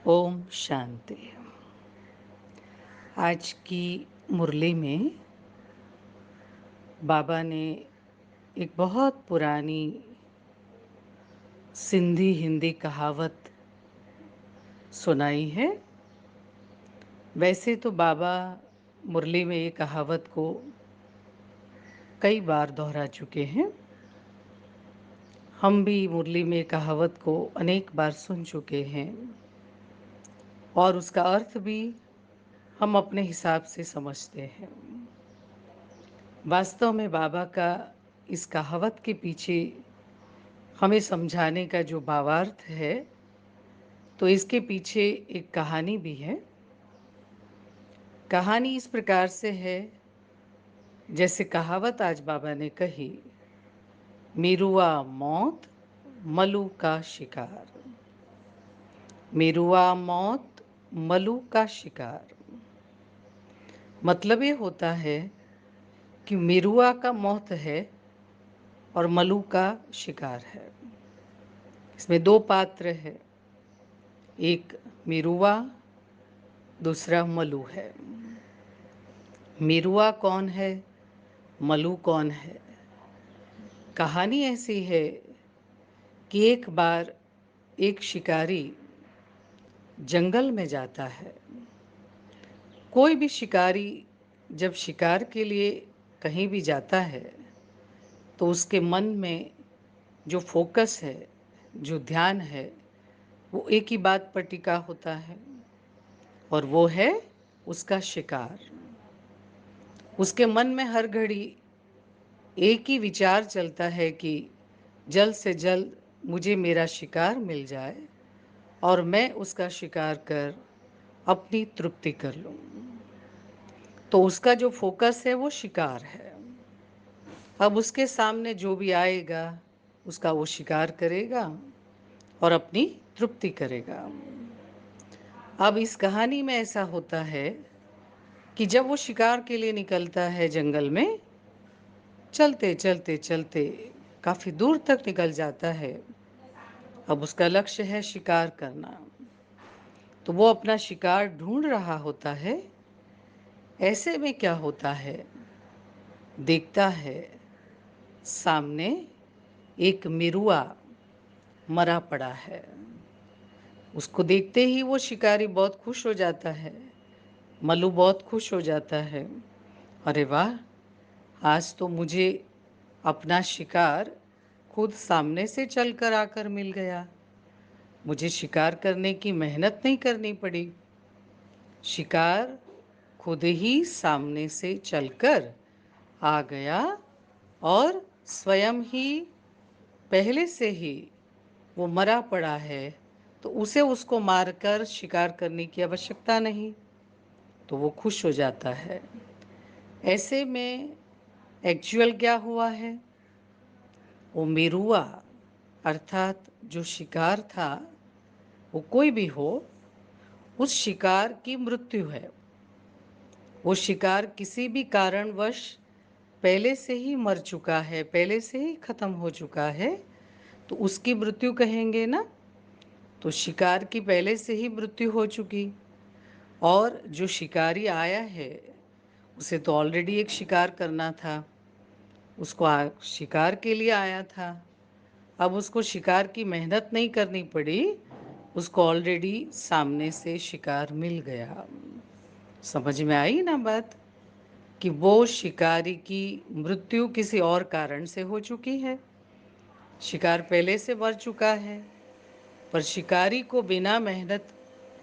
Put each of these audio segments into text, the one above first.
ओम शांति। आज की मुरली में बाबा ने एक बहुत पुरानी सिंधी हिंदी कहावत सुनाई है। वैसे तो बाबा मुरली में ये कहावत को कई बार दोहरा चुके हैं। हम भी मुरली में कहावत को अनेक बार सुन चुके हैं और उसका अर्थ भी हम अपने हिसाब से समझते हैं। वास्तव में बाबा का इस कहावत के पीछे हमें समझाने का जो भावार्थ है, तो इसके पीछे एक कहानी भी है। कहानी इस प्रकार से है, जैसे कहावत आज बाबा ने कही, मिरुआ मौत मलू का शिकार। मिरुआ मौत मलू का शिकार मतलब ये होता है कि मिरुआ का मौत है और मलू का शिकार है। इसमें दो पात्र है, एक मिरुआ, दूसरा मलू है। मिरुआ कौन है, मलू कौन है? कहानी ऐसी है कि एक बार एक शिकारी जंगल में जाता है। कोई भी शिकारी जब शिकार के लिए कहीं भी जाता है तो उसके मन में जो फोकस है, जो ध्यान है, वो एक ही बात पर टिका होता है और वो है उसका शिकार। उसके मन में हर घड़ी एक ही विचार चलता है कि जल्द से जल्द मुझे मेरा शिकार मिल जाए और मैं उसका शिकार कर अपनी तृप्ति कर लूं। तो उसका जो फोकस है वो शिकार है। अब उसके सामने जो भी आएगा उसका वो शिकार करेगा और अपनी तृप्ति करेगा। अब इस कहानी में ऐसा होता है कि जब वो शिकार के लिए निकलता है जंगल में, चलते चलते चलते काफी दूर तक निकल जाता है। अब उसका लक्ष्य है शिकार करना, तो वो अपना शिकार ढूंढ रहा होता है। ऐसे में क्या होता है, देखता है सामने एक मिरुआ मरा पड़ा है। उसको देखते ही वो शिकारी बहुत खुश हो जाता है, मल्लू बहुत खुश हो जाता है। अरे वाह, आज तो मुझे अपना शिकार खुद सामने से चलकर आकर मिल गया। मुझे शिकार करने की मेहनत नहीं करनी पड़ी, शिकार खुद ही सामने से चलकर आ गया और स्वयं ही पहले से ही वो मरा पड़ा है, तो उसे उसको मारकर शिकार करने की आवश्यकता नहीं। तो वो खुश हो जाता है। ऐसे में एक्चुअल क्या हुआ है, वो मिरुआ अर्थात जो शिकार था, वो कोई भी हो, उस शिकार की मृत्यु है। वो शिकार किसी भी कारणवश पहले से ही मर चुका है, पहले से ही खत्म हो चुका है, तो उसकी मृत्यु कहेंगे ना। तो शिकार की पहले से ही मृत्यु हो चुकी, और जो शिकारी आया है उसे तो ऑलरेडी एक शिकार करना था, उसको शिकार के लिए आया था। अब उसको शिकार की मेहनत नहीं करनी पड़ी, उसको ऑलरेडी सामने से शिकार मिल गया। समझ में आई ना बात, कि वो शिकारी की मृत्यु किसी और कारण से हो चुकी है। शिकार पहले से मर चुका है, पर शिकारी को बिना मेहनत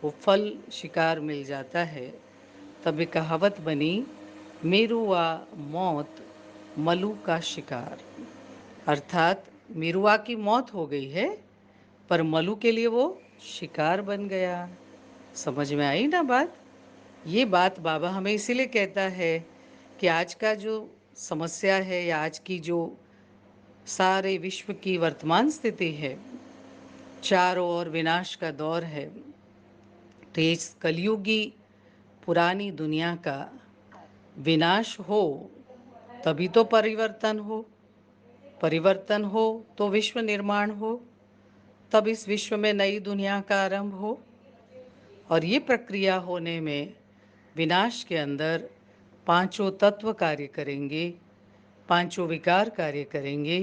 वो फल शिकार मिल जाता है। तब एक कहावत बनी, मेरुआ मौत मलू का शिकार। अर्थात मिरुआ की मौत हो गई है, पर मलू के लिए वो शिकार बन गया। समझ में आई ना बात? ये बात बाबा हमें इसीलिए कहता है कि आज का जो समस्या है या आज की जो सारे विश्व की वर्तमान स्थिति है, चारों ओर विनाश का दौर है। तो इस कलयुगी पुरानी दुनिया का विनाश हो तभी तो परिवर्तन हो, परिवर्तन हो तो विश्व निर्माण हो, तब इस विश्व में नई दुनिया का आरंभ हो। और ये प्रक्रिया होने में विनाश के अंदर पांचों तत्व कार्य करेंगे, पांचों विकार कार्य करेंगे,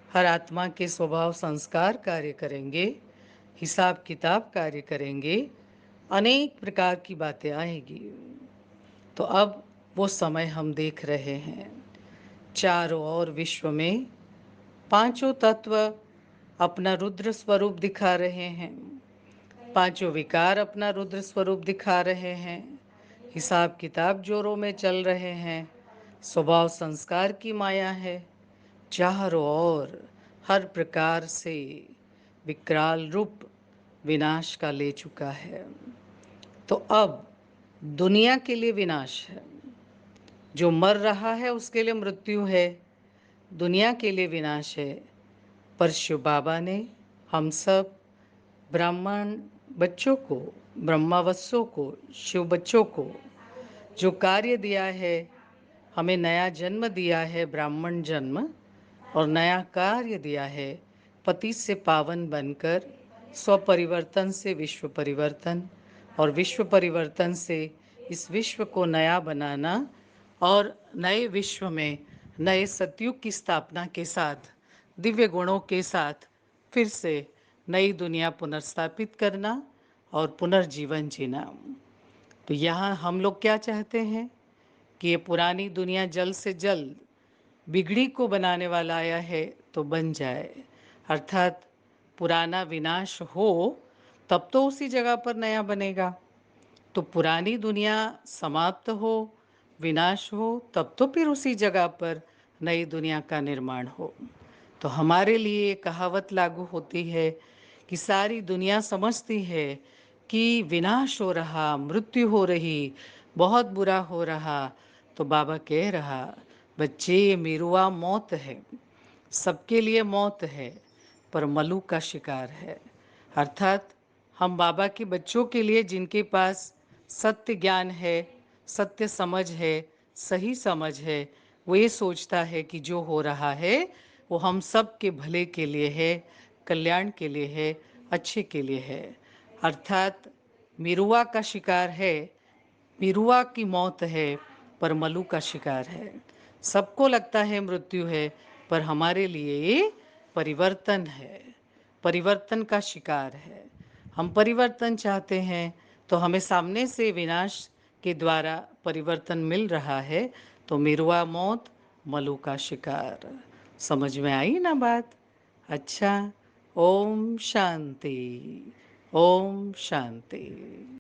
हर आत्मा के स्वभाव संस्कार कार्य करेंगे, हिसाब किताब कार्य करेंगे, अनेक प्रकार की बातें आएगी। तो अब वो समय हम देख रहे हैं। चारों ओर विश्व में पांचों तत्व अपना रुद्र स्वरूप दिखा रहे हैं, पांचों विकार अपना रुद्र स्वरूप दिखा रहे हैं, हिसाब किताब जोरों में चल रहे हैं, स्वभाव संस्कार की माया है, चारों ओर हर प्रकार से विकराल रूप विनाश का ले चुका है। तो अब दुनिया के लिए विनाश है, जो मर रहा है उसके लिए मृत्यु है, दुनिया के लिए विनाश है। पर शिव बाबा ने हम सब ब्राह्मण बच्चों को, ब्रह्मावस्यों को, शिव बच्चों को जो कार्य दिया है, हमें नया जन्म दिया है, ब्राह्मण जन्म, और नया कार्य दिया है, पति से पावन बनकर स्वपरिवर्तन से विश्व परिवर्तन, और विश्व परिवर्तन से इस विश्व को नया बनाना, और नए विश्व में नए सतयुग की स्थापना के साथ, दिव्य गुणों के साथ फिर से नई दुनिया पुनर्स्थापित करना और पुनर्जीवन जीना। तो यहाँ हम लोग क्या चाहते हैं कि ये पुरानी दुनिया जल्द से जल्द बिगड़ी को बनाने वाला आया है तो बन जाए, अर्थात पुराना विनाश हो तब तो उसी जगह पर नया बनेगा। तो पुरानी दुनिया समाप्त हो, विनाश हो, तब तो फिर उसी जगह पर नई दुनिया का निर्माण हो। तो हमारे लिए ये कहावत लागू होती है कि सारी दुनिया समझती है कि विनाश हो रहा, मृत्यु हो रही, बहुत बुरा हो रहा। तो बाबा कह रहा, बच्चे ये मिरुआ मौत है, सबके लिए मौत है, पर मलू का शिकार है। अर्थात हम बाबा के बच्चों के लिए जिनके पास सत्य ज्ञान है, सत्य समझ है, सही समझ है, वो ये सोचता है कि जो हो रहा है वो हम सब के भले के लिए है, कल्याण के लिए है, अच्छे के लिए है। अर्थात मिरुआ का शिकार है, मिरुआ की मौत है, पर मलू का शिकार है। सबको लगता है मृत्यु है, पर हमारे लिए ये परिवर्तन है, परिवर्तन का शिकार है। हम परिवर्तन चाहते हैं तो हमें सामने से विनाश के द्वारा परिवर्तन मिल रहा है, तो मिरुआ मौत, मलू का शिकार। समझ में आई ना बात? अच्छा, ओम शांति, ओम शांति।